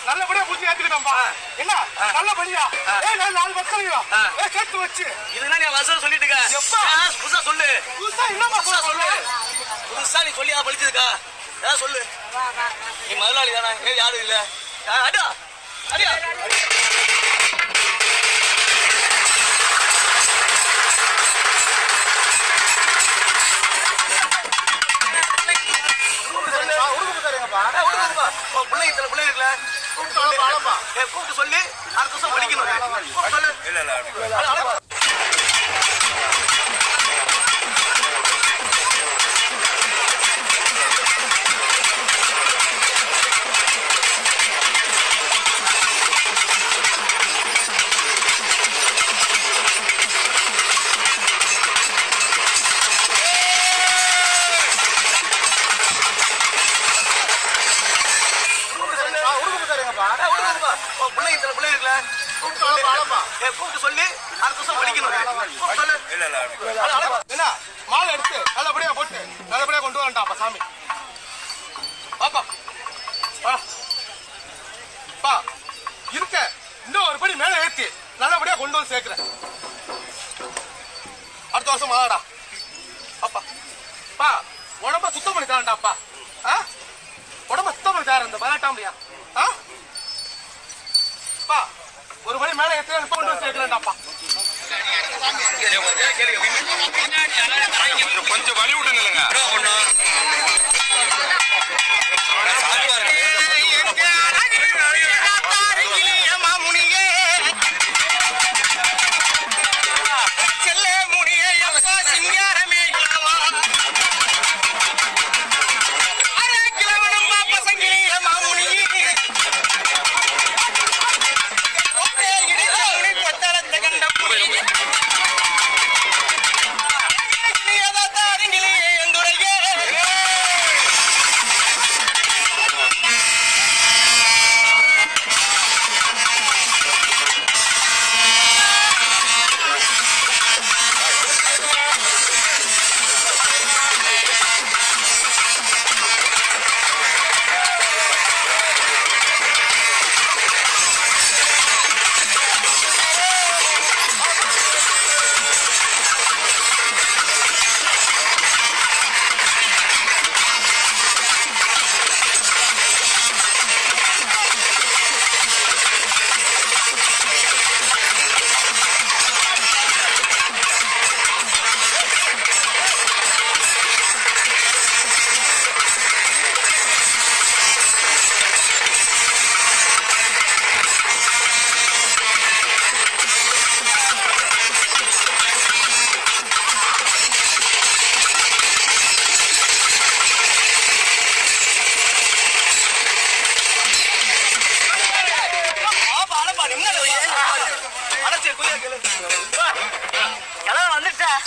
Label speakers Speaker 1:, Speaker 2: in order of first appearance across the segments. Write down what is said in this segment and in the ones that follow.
Speaker 1: நல்லபடியா புத்தி ஏத்துக்கிட்டோம்பா. என்ன நல்ல பணியா? நாலு மக்களையா கேட்டு வச்சு
Speaker 2: இதுனா நீ வசனம் சொல்லிட்டு இருக்க. புதுசா சொல்லு.
Speaker 1: புதுசா என்னமா சொல்லு?
Speaker 2: புதுசா நீ சொல்லி படிச்சிருக்கா? ஏதாவது சொல்லு. நீ முதலாளி தானே? யாரும் இல்ல. அடியா அடியா கூப்பிட்டு சொல்லி அடுத்த வருஷம் படிக்கணும். கூப்பிட்டு சொல்லி அடுத்த வருஷம் படிக்கணும்.
Speaker 1: என்ன மாலை எடுத்து நல்லபடியா போட்டு நல்லபடியா கொண்டு வரட்டாப்பா சாமி. பாப்பா பா இருக்க இன்னும் ஒரு படி மேல ஏத்தி நல்லபடியா கொண்டு வந்து சேர்க்கிறேன். அடுத்த வருஷம் மாலாடா பாப்பா. பா உடம்ப சுத்தம் பண்ணி தரண்டாப்பா. உடம்ப சுத்தம் பண்ணி தர இந்த விளையாட்டாமடியா. பா ஒரு மணி மேல எத்தனை கொண்டு வந்து சேர்க்கிறேன்டாப்பா.
Speaker 3: கொஞ்சம் வழி விட்டுங்க.
Speaker 2: கிழவன் வந்துட்டேன்.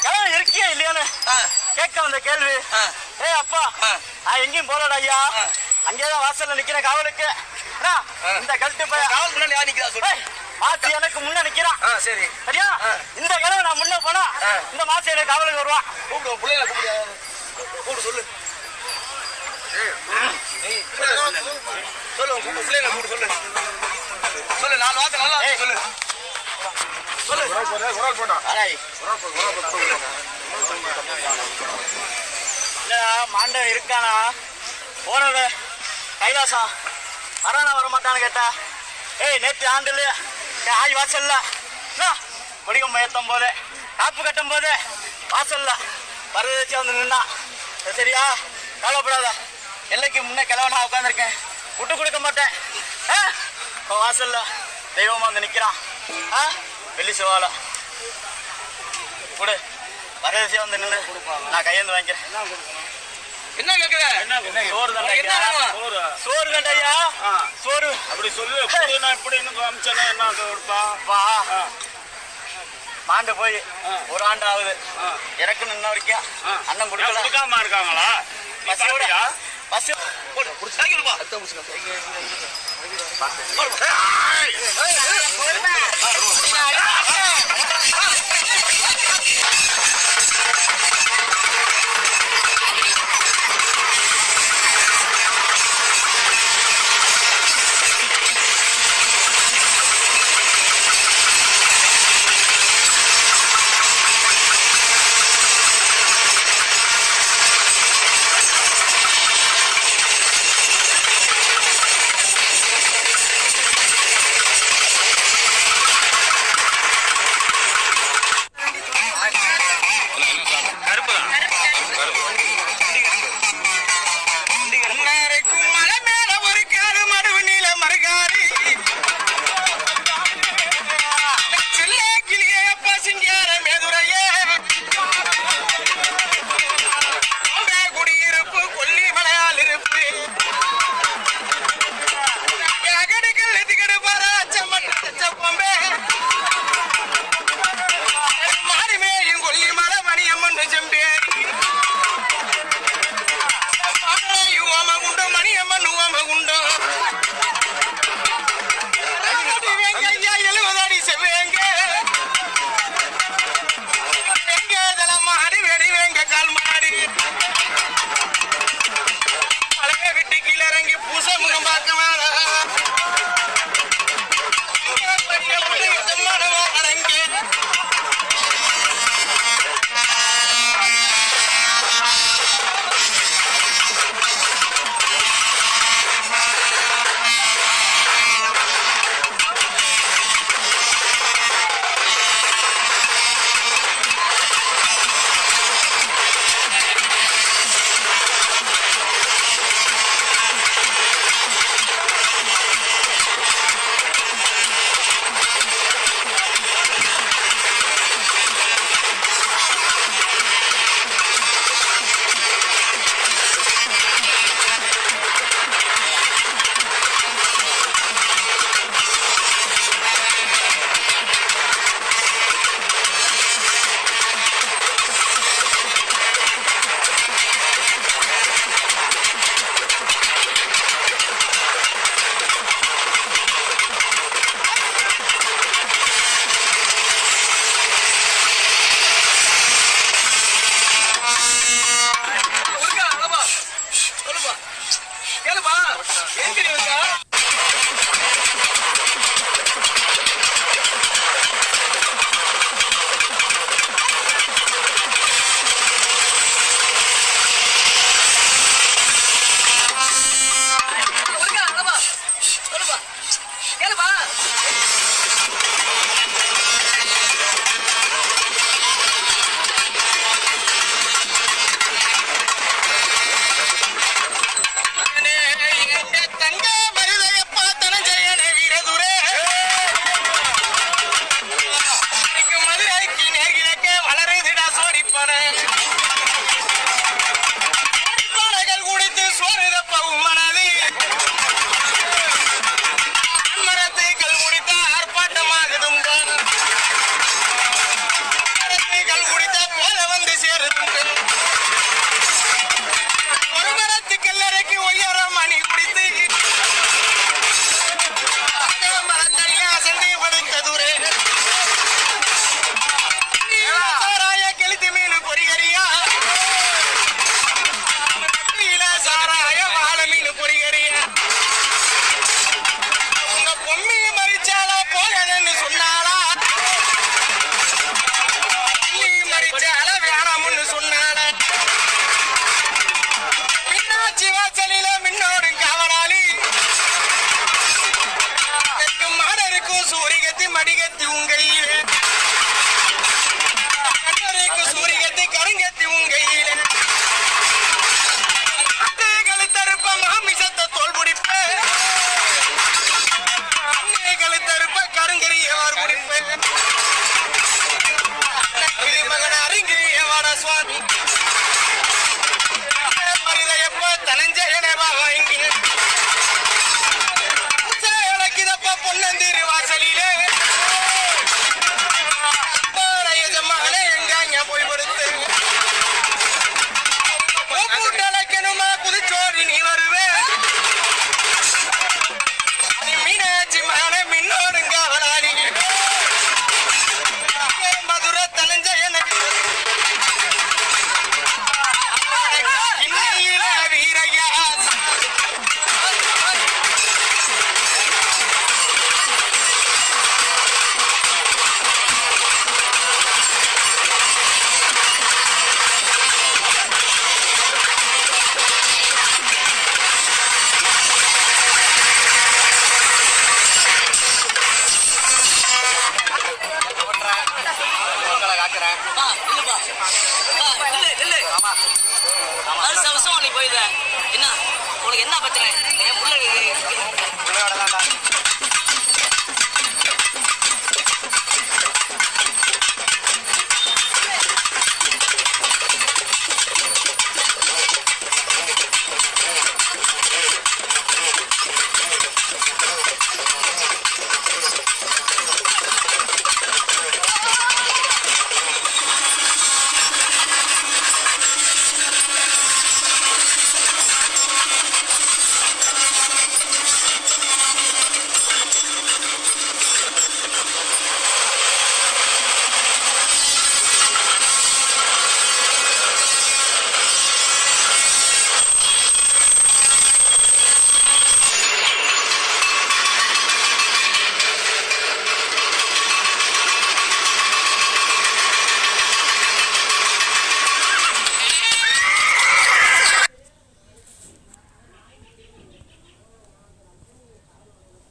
Speaker 2: கிழவன் இருக்கியா இல்லையான்னு கேட்க வந்த கேள்வி. ஏய் அப்பா, நான் எங்கேயும் போறடா ஐயா, அங்கேதான் வாசல்ல நிக்கிறேன் காவலுக்கு. இந்த கழட்டு போய்
Speaker 1: காவல் முன்னாடி யார் நிக்கிறா சொல்லு.
Speaker 2: மாசி எனக்கு முன்ன நிக்கிறான்.
Speaker 1: சரி
Speaker 2: சரியா? இந்த கிழவன் நான் முன்ன போனா இந்த மாசி எனக்கு காவலுக்கு வருவான்.
Speaker 1: கூப்பிடுவோம், பிள்ளைகளை கூப்பிடு. கூப்பிடு சொல்லு. சொல்லு கூப்பிடு, பிள்ளைகளை கூப்பிடு சொல்லு. சொல்லு 4 வார்த்தை நல்லா சொல்லு. சொல்லு
Speaker 2: மாண்டன் இருக்கானா? போனவ கைலாசம் வரானா வரமாட்டான்னு கேட்டா, ஏய் நேற்று ஆண்டுல ஆய் வாசல்ல கொடிகம் ஏற்றும் போது காப்பு கட்டும் போது வாசல்ல வரதட்சி வந்து நின்னா. சரியா? கவலைப்படாத, எல்லைக்கு முன்னே கிழவனா உட்காந்துருக்கேன், விட்டு கொடுக்க மாட்டேன். வாசல்ல தெய்வமா வந்து நிக்கிறான். வெள்ளி செவ்வாழ கொடு, வரதட்சியா வந்து நின்று நான் கையெழுந்து வாங்கிக்கிறேன்.
Speaker 1: என்ன கேக்குற?
Speaker 2: சோறு தண்டையா, சோறு தண்டையா, சோறு
Speaker 3: அப்படி சொல்லு. நான் இப்படி காமிச்சேன்னா என்ன கொடுப்பா?
Speaker 2: வா மாண்டு போய் 1 ஆண்டு ஆகுது. எனக்கு நின்ன வரைக்கும் அண்ணன் கொடுக்கல.
Speaker 3: கொடுக்காம இருக்காங்களா?
Speaker 2: பசியோட பசி
Speaker 1: போடு புடிச்சு தாக்கிடுப்பா. அத்தை புடிச்சு
Speaker 4: மரத்தை கல் முடித்த
Speaker 1: மடிகத்தி உங்கையிலே கண்ணருக்கு சூரியத்தை கருங்கத்தி உங்கையிலே கழுத்தறுப்ப மாமிசத்தை தோல் முடிப்ப கழுத்தறுப்ப கருங்கரியவார் முடிப்ப மகன அறிங்கிரியவாட சுவாமி மரிதையப்ப தனஞ்சயனவா வாங்கி சேலக்கிதப்ப பொன்னந்திரு வாசலிலே எஜமானே எங்க போய் கொடுத்து கூட்டலைக்கணுமா புதுச்சோடி நீ வருவே மீனாட்சி மகன மின்னோடுங்க அவளாளி மதுரை தனஞ்சயன வீரையா
Speaker 2: வருஷம் நீ போயிடுற என்ன உனக்கு என்ன பிரச்சனை என் பிள்ளை